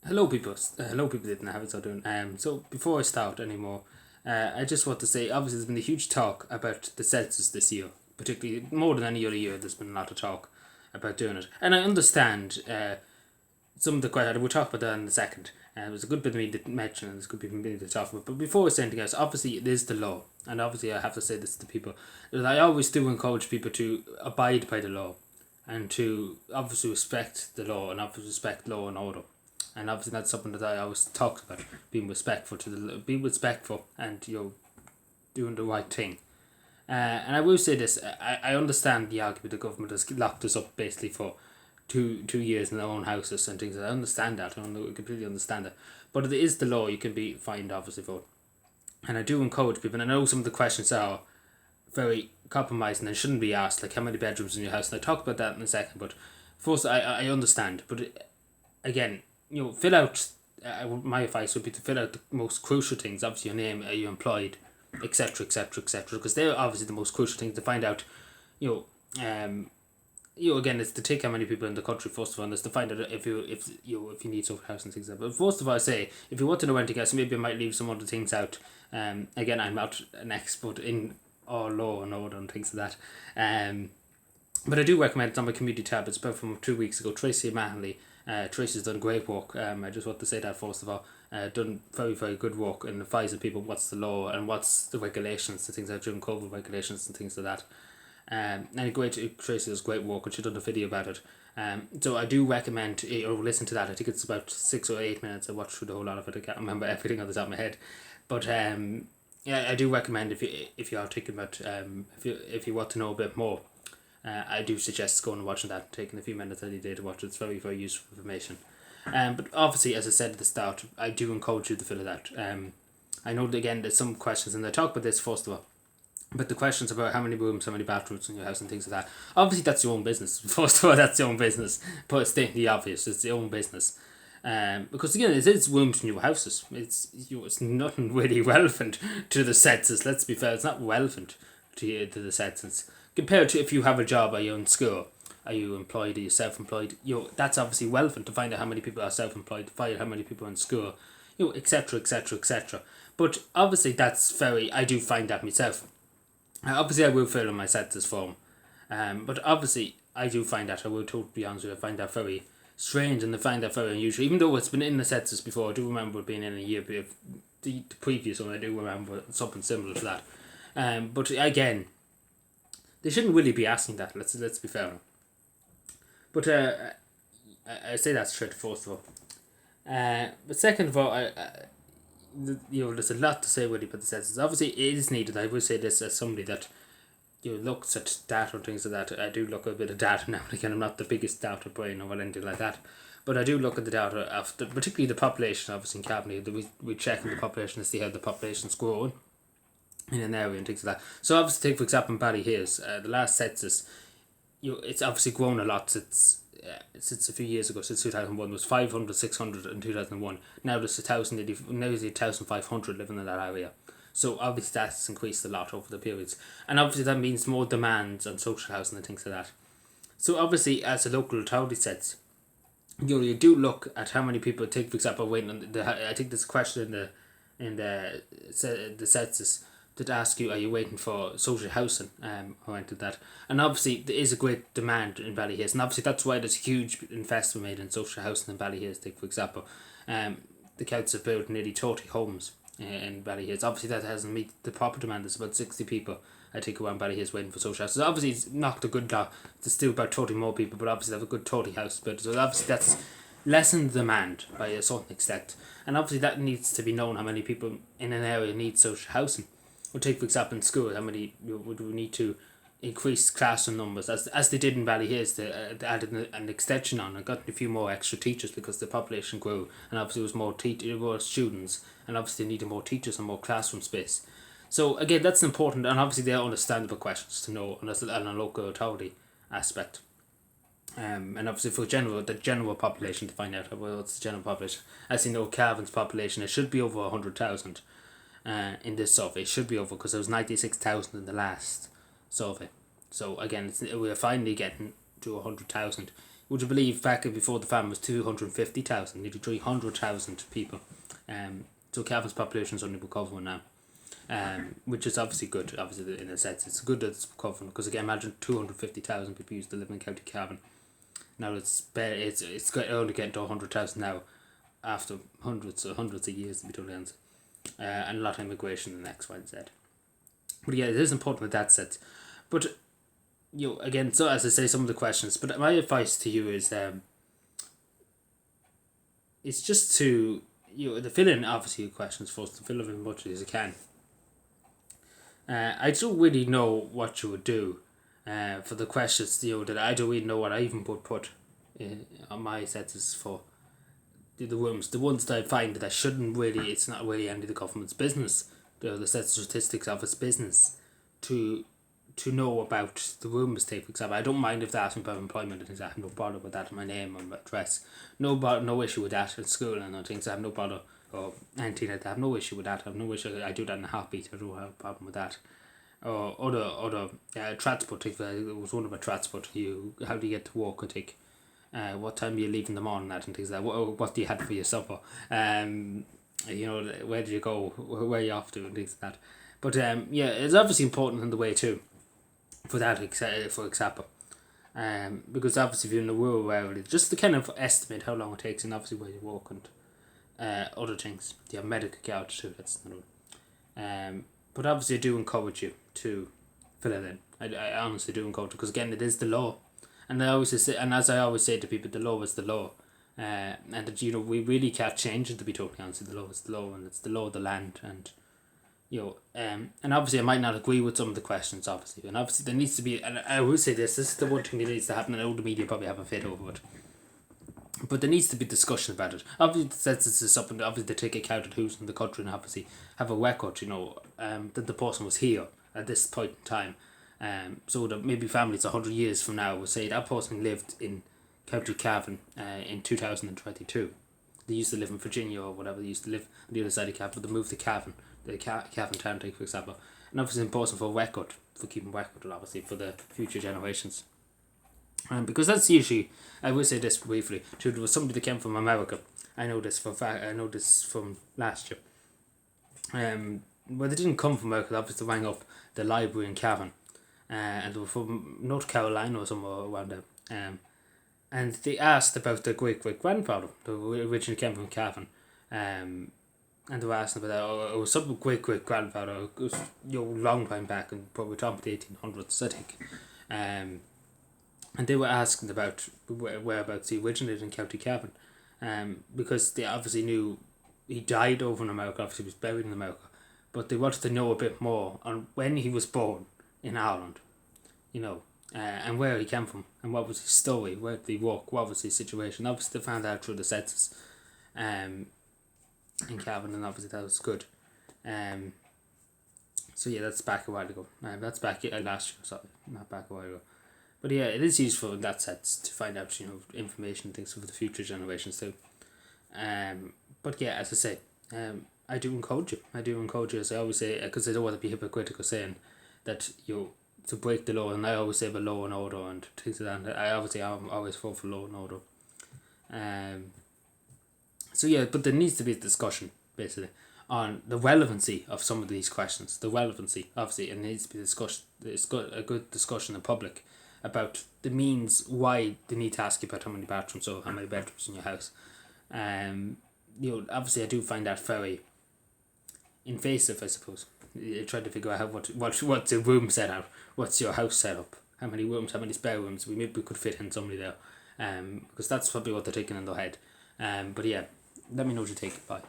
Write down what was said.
Hello, people. Didn't have it so doing. So before I start anymore, I just want to say, obviously, there's been a huge talk about the census this year, particularly more than any other year. There's been a lot of talk about doing it, and I understand some of the questions. We'll talk about that in a second. It was a good bit of me to mention, and it's a good bit of me to talk about. But before I say anything else, obviously, it is the law, and obviously, I have to say this to people that I always do encourage people to abide by the law, and to obviously respect the law and obviously respect law and order. And obviously that's something that I always talked about, being respectful and doing the right thing. And I will say this: I understand the argument the government has locked us up basically for two years in their own houses and things. I understand that. I completely understand that. But it is the law. You can be fined obviously for it. And I do encourage people. And I know some of the questions are very compromising and shouldn't be asked, like how many bedrooms in your house. And I talk about that in a second. But first, I understand. But again, fill out. My advice would be to fill out the most crucial things. Obviously, your name, are you employed, etc., etc., etc. Because they're obviously the most crucial things to find out. You know, again, it's to take how many people in the country first of all, and it's to find out if you need social housing and things like that. But first of all, I say if you want to know anything else, maybe I might leave some other things out. Again, I'm not an expert in all law and order and things like that. But I do recommend it on my community tab. It's about from 2 weeks ago. Tracy Mahanley. Tracy's done great work. I just want to say that first of all. Done very, very good work in advising people what's the law and what's the regulations and things like during COVID regulations and things like that. Tracy does great work and she done a video about it. So I do recommend or listen to that. I think it's about 6 or 8 minutes. I watched through the whole lot of it. I can't remember everything on the top of my head, but yeah, I do recommend if you are thinking about if you want to know a bit more. I do suggest going and watching that, taking a few minutes any day to watch it. It's very, very useful information. But obviously, as I said at the start, I do encourage you to fill it out. I know that, again, there's some questions, and I talk about this first of all. But the questions about how many rooms, how many bathrooms in your house and things like that, obviously that's your own business. First of all, that's your own business. But it's stating the obvious, it's your own business. Because again, it is rooms in your houses. It's nothing really relevant to the census. Let's be fair, it's not relevant to the census compared to if you have a job. Are you in school? Are you employed? Are you self-employed? That's obviously relevant to find out how many people are self-employed, to find out how many people are in school, etc., etc., etc. But obviously that's I do find that myself. Obviously I will fill in my census form, but obviously I do find that, I will totally be honest with you, I find that very strange and I find that very unusual. Even though it's been in the census before, I do remember it being in a year, but the previous one I do remember something similar to that. But again, they shouldn't really be asking that. Let's be fair. But I say that's straight first of all. But second of all, there's a lot to say really about the census. Obviously, it is needed. I will say this as somebody that looks at data and things like that. I do look at a bit of data now and again. I'm not the biggest data brain or anything like that, but I do look at the data of particularly the population. Obviously, in Cabinet, we check the population to see how the population's growing in an area and things like that. So obviously, take for example in Ballyhales, the last census, it's obviously grown a lot since a few years ago, since 2001. There was 500, 600 in 2001. Now there's 1,500 living in that area. So obviously that's increased a lot over the periods. And obviously that means more demands on social housing and things like that. So obviously, as a local authority says, you do look at how many people, take for example, waiting on I think there's a question in the census that ask you, are you waiting for social housing or anything like that. And obviously there is a great demand in Ballyhales, and obviously that's why there's a huge investment made in social housing in Ballyhales. Take for example, the council built nearly 30 homes in Ballyhales. Obviously that hasn't met the proper demand. There's about 60 people I think around Ballyhales waiting for social housing. So obviously it's knocked a good lot. There's still about 30 more people, but obviously they have a good 30 houses built. So obviously that's lessened demand by a certain extent, and obviously that needs to be known how many people in an area need social housing. We'll take for example in school, how many would we need to increase classroom numbers as they did in Ballyhales. They added an extension on and got a few more extra teachers because the population grew, and obviously there was more students, and obviously they needed more teachers and more classroom space. So again, that's important, and obviously they're understandable questions to know on a local authority aspect. And obviously for the general population to find out what's the general population. As you know, Calvin's population, it should be over 100,000 in this survey. It should be over, because there was 96,000 in the last survey. So again, we're finally getting to 100,000 would you believe back before the famine was 250,000, nearly 300,000 people. So Cavan's population is only recovering now. Which is obviously good. Obviously, in a sense, it's good that it's recovering, because again, imagine 250,000 people used to live in County Cavan. Now it's only getting to 100,000 now, after hundreds of years, to be totally honest, and a lot of immigration in X, Y, and Z. But yeah, it is important with that sense. But again, so as I say, some of the questions. But my advice to you is, it's just to to fill in obviously your questions first, to fill in as much as you can. I don't really know what you would do for the questions, that I don't really know what I even would put on my census for the rooms. The ones that I find that I shouldn't really, it's not really any of the government's business, the census statistics office business, to know about the room mistake, for example. I don't mind if they ask me about employment and things. I have no bother with that, my name and my address. No issue with that in school and things. I have no bother, or anything like that. I have no issue with that. I have no issue. I do that in a heartbeat. I don't have a problem with that. Or other transport. It was one of my transport. How do you get to work? I think. What time do you leave in the morning? That and things like that. What do you have for your supper? Where did you go? Where are you off to? And things like that. But it's obviously important in the way too. For that, for example, because obviously if you're in a rural area, just to kind of estimate how long it takes, and obviously where you walk and other things. You have medical care too. That's another one. But obviously I do encourage you to fill it in. I honestly do encourage you, because again, it is the law, and as I always say to people, the law is the law, and that we really can't change it, to be totally honest. The law is the law, and it's the law of the land, and. And obviously I might not agree with some of the questions, obviously, and obviously there needs to be, and I will say this is the one thing that needs to happen, and all the media probably have a fit over it, but there needs to be discussion about it. Obviously the census is something, obviously they take account of who's in the country, and obviously have a record, that the person was here at this point in time, so that maybe families 100 years from now will say that person lived in County Cavan in 2022. They used to live in Virginia or whatever. They used to live on the other side of Cavan, but they moved to Cavan, the Cavan town, for example. And obviously it's important for keeping record, obviously, for the future generations. Because that's the issue. I will say this briefly. There was somebody that came from America. I know this for a fact. I know this from last year. Well, they didn't come from America. They obviously rang up the library in Cavan. And they were from North Carolina or somewhere around there. And they asked about their great-great-grandfather, who originally came from Cavan. And they were asking about that. It was some great-great-grandfather. It was long time back, and probably talking the 1800s, I think. And they were asking about whereabouts he originated in County Cavan. Because they obviously knew he died over in America, obviously he was buried in America. But they wanted to know a bit more on when he was born in Ireland, and where he came from, and what was his story, where did he work, what was his situation. Obviously they found out through the census in Cavan, and obviously that was good. So yeah, that's back a while ago. That's back last year, sorry, not back a while ago. But yeah, it is useful in that sense to find out, information and things for the future generations too. But yeah, as I say, I do encourage you, as I always say, because I don't want to be hypocritical saying that, to break the law, and I always say about law and order and things like that. I'm always for law and order. So yeah, but there needs to be a discussion, basically, on the relevancy of some of these questions. The relevancy, obviously, it needs to be discussed. It's got a good discussion in public about the means why they need to ask you about how many bathrooms or how many bedrooms in your house. Obviously, I do find that very invasive, I suppose. You're trying to figure out what's a room set out, what's your house set up, how many rooms, how many spare rooms. We could fit in somebody there, because that's probably what they're taking in their head. But yeah, let me know what you think. Bye.